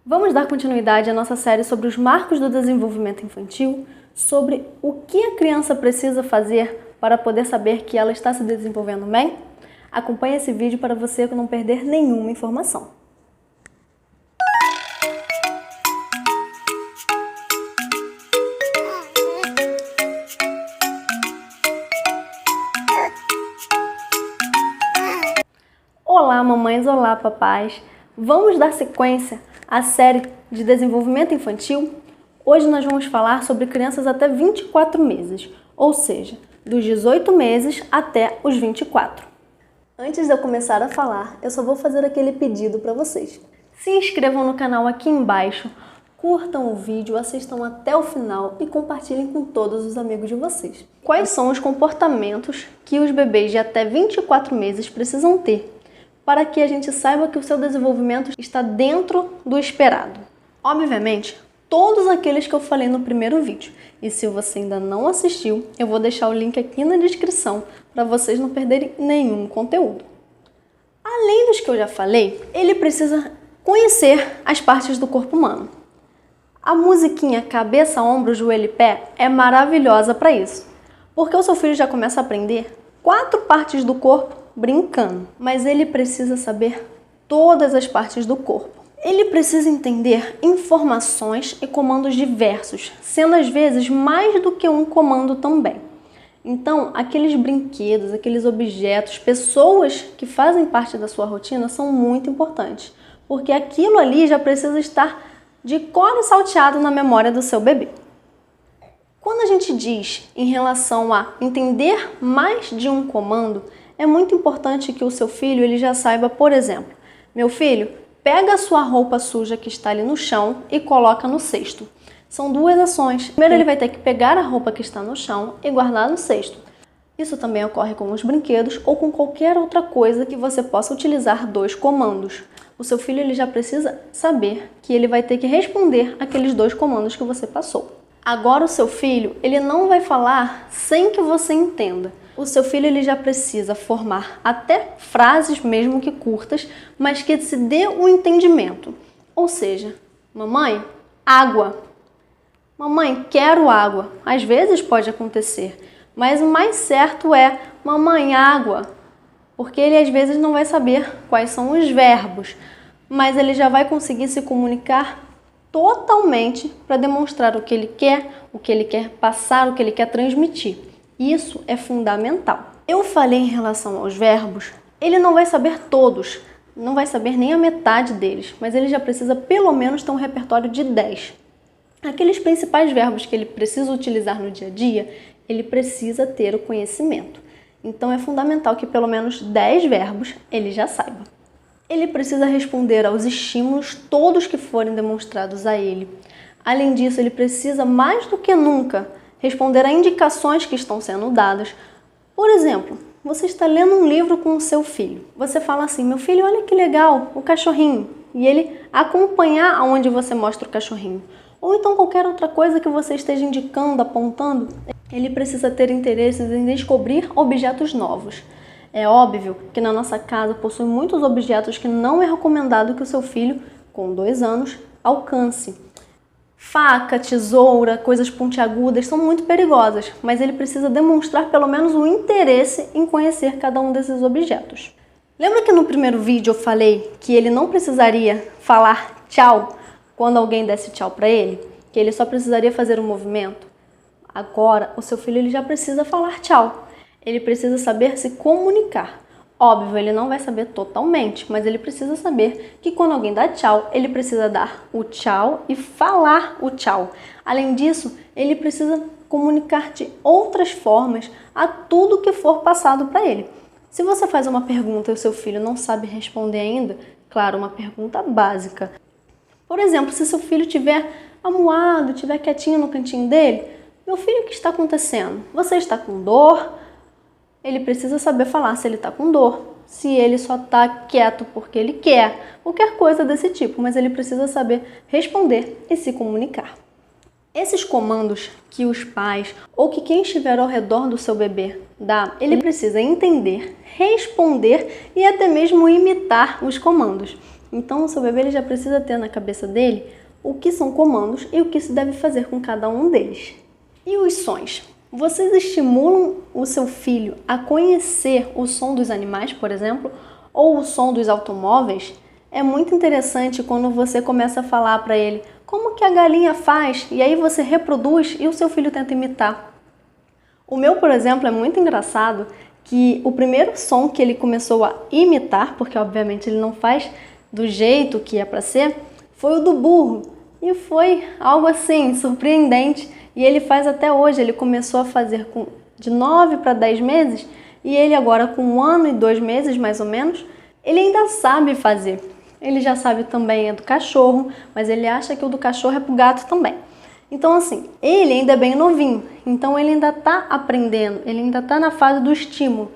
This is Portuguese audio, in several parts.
Vamos dar continuidade à nossa série sobre os marcos do desenvolvimento infantil, sobre o que a criança precisa fazer para poder saber que ela está se desenvolvendo bem? Acompanhe esse vídeo para você não perder nenhuma informação. Olá, mamães! Olá, papais! Vamos dar sequência à série de desenvolvimento infantil? Hoje nós vamos falar sobre crianças até 24 meses, ou seja, dos 18 meses até os 24. Antes de eu começar a falar, eu só vou fazer aquele pedido para vocês. Se inscrevam no canal aqui embaixo, curtam o vídeo, assistam até o final e compartilhem com todos os amigos de vocês. Quais são os comportamentos que os bebês de até 24 meses precisam ter para que a gente saiba que o seu desenvolvimento está dentro do esperado? Obviamente, todos aqueles que eu falei no primeiro vídeo. E se você ainda não assistiu, eu vou deixar o link aqui na descrição para vocês não perderem nenhum conteúdo. Além dos que eu já falei, ele precisa conhecer as partes do corpo humano. A musiquinha cabeça, ombro, joelho e pé é maravilhosa para isso, porque o seu filho já começa a aprender 4 partes do corpo brincando, mas ele precisa saber todas as partes do corpo. Ele precisa entender informações e comandos diversos, sendo às vezes mais do que um comando também. Então, aqueles brinquedos, aqueles objetos, pessoas que fazem parte da sua rotina são muito importantes, porque aquilo ali já precisa estar de cor e salteado na memória do seu bebê. Quando a gente diz em relação a entender mais de um comando, é muito importante que o seu filho ele já saiba, por exemplo, meu filho, pega a sua roupa suja que está ali no chão e coloca no cesto. São 2 ações. Primeiro ele vai ter que pegar a roupa que está no chão e guardar no cesto. Isso também ocorre com os brinquedos ou com qualquer outra coisa que você possa utilizar 2 comandos. O seu filho ele já precisa saber que ele vai ter que responder aqueles 2 comandos que você passou. Agora o seu filho ele não vai falar sem que você entenda. O seu filho ele já precisa formar até frases mesmo que curtas, mas que se dê um entendimento. Ou seja, mamãe, água. Mamãe, quero água. Às vezes pode acontecer, mas o mais certo é mamãe, água. Porque ele às vezes não vai saber quais são os verbos, mas ele já vai conseguir se comunicar totalmente para demonstrar o que ele quer passar, o que ele quer transmitir. Isso é fundamental. Eu falei em relação aos verbos, ele não vai saber todos, não vai saber nem a metade deles, mas ele já precisa pelo menos ter um repertório de 10. Aqueles principais verbos que ele precisa utilizar no dia a dia, ele precisa ter o conhecimento. Então é fundamental que pelo menos 10 verbos ele já saiba. Ele precisa responder aos estímulos todos que forem demonstrados a ele. Além disso, ele precisa mais do que nunca responder a indicações que estão sendo dadas. Por exemplo, você está lendo um livro com o seu filho. Você fala assim, meu filho, olha que legal, o cachorrinho. E ele acompanhar aonde você mostra o cachorrinho. Ou então qualquer outra coisa que você esteja indicando, apontando, ele precisa ter interesses em descobrir objetos novos. É óbvio que na nossa casa possui muitos objetos que não é recomendado que o seu filho, com 2 anos, alcance. Faca, tesoura, coisas pontiagudas são muito perigosas, mas ele precisa demonstrar pelo menos um interesse em conhecer cada um desses objetos. Lembra que no primeiro vídeo eu falei que ele não precisaria falar tchau quando alguém desse tchau para ele? Que ele só precisaria fazer um movimento? Agora, o seu filho ele já precisa falar tchau. Ele precisa saber se comunicar. Óbvio, ele não vai saber totalmente, mas ele precisa saber que quando alguém dá tchau, ele precisa dar o tchau e falar o tchau. Além disso, ele precisa comunicar de outras formas a tudo que for passado para ele. Se você faz uma pergunta e o seu filho não sabe responder ainda, claro, uma pergunta básica. Por exemplo, se seu filho estiver amuado, estiver quietinho no cantinho dele, meu filho, o que está acontecendo? Você está com dor? Ele precisa saber falar se ele está com dor, se ele só está quieto porque ele quer, qualquer coisa desse tipo, mas ele precisa saber responder e se comunicar. Esses comandos que os pais ou que quem estiver ao redor do seu bebê dá, ele precisa entender, responder e até mesmo imitar os comandos. Então o seu bebê ele já precisa ter na cabeça dele o que são comandos e o que se deve fazer com cada um deles. E os sons? Vocês estimulam o seu filho a conhecer o som dos animais, por exemplo, ou o som dos automóveis? É muito interessante quando você começa a falar para ele como que a galinha faz, e aí você reproduz e o seu filho tenta imitar. O meu, por exemplo, é muito engraçado que o primeiro som que ele começou a imitar, porque obviamente ele não faz do jeito que é para ser, foi o do burro. E foi algo assim, surpreendente. E ele faz até hoje, ele começou a fazer de 9 para 10 meses, e ele agora com 1 ano e 2 meses mais ou menos, ele ainda sabe fazer. Ele já sabe também é do cachorro, mas ele acha que o do cachorro é pro gato também. Então assim, ele ainda é bem novinho, então ele ainda está aprendendo, ele ainda está na fase do estímulo.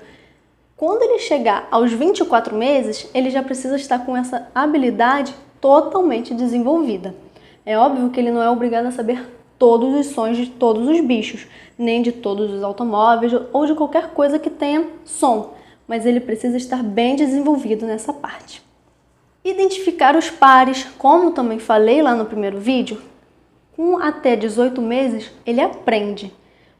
Quando ele chegar aos 24 meses, ele já precisa estar com essa habilidade totalmente desenvolvida. É óbvio que ele não é obrigado a saber todos os sons de todos os bichos, nem de todos os automóveis ou de qualquer coisa que tenha som, mas ele precisa estar bem desenvolvido nessa parte. Identificar os pares, como também falei lá no primeiro vídeo, com até 18 meses ele aprende,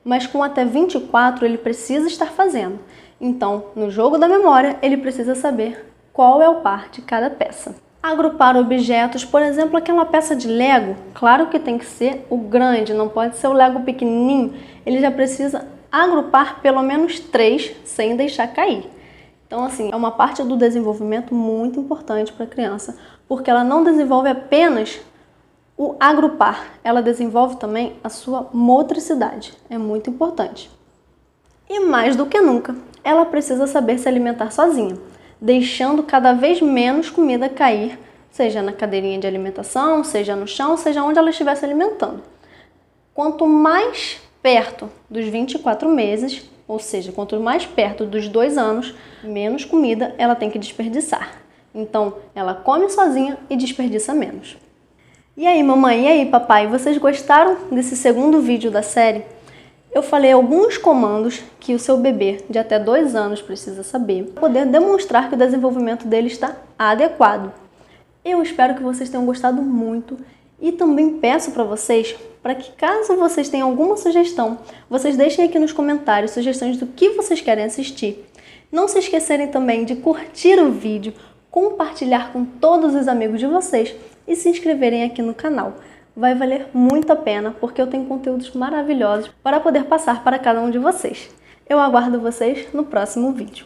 mas com até 24 ele precisa estar fazendo. Então, no jogo da memória, ele precisa saber qual é o par de cada peça. Agrupar objetos, por exemplo, aquela peça de Lego, claro que tem que ser o grande, não pode ser o Lego pequenininho, ele já precisa agrupar pelo menos 3 sem deixar cair. Então, assim, é uma parte do desenvolvimento muito importante para a criança, porque ela não desenvolve apenas o agrupar, ela desenvolve também a sua motricidade, é muito importante. E mais do que nunca, ela precisa saber se alimentar sozinha, deixando cada vez menos comida cair, seja na cadeirinha de alimentação, seja no chão, seja onde ela estiver se alimentando. Quanto mais perto dos 24 meses, ou seja, quanto mais perto dos 2 anos, menos comida ela tem que desperdiçar. Então, ela come sozinha e desperdiça menos. E aí, mamãe, e aí, papai, vocês gostaram desse segundo vídeo da série? Eu falei alguns comandos que o seu bebê de até 2 anos precisa saber para poder demonstrar que o desenvolvimento dele está adequado. Eu espero que vocês tenham gostado muito e também peço para vocês, para que caso vocês tenham alguma sugestão, vocês deixem aqui nos comentários sugestões do que vocês querem assistir. Não se esquecerem também de curtir o vídeo, compartilhar com todos os amigos de vocês e se inscreverem aqui no canal. Vai valer muito a pena, porque eu tenho conteúdos maravilhosos para poder passar para cada um de vocês. Eu aguardo vocês no próximo vídeo.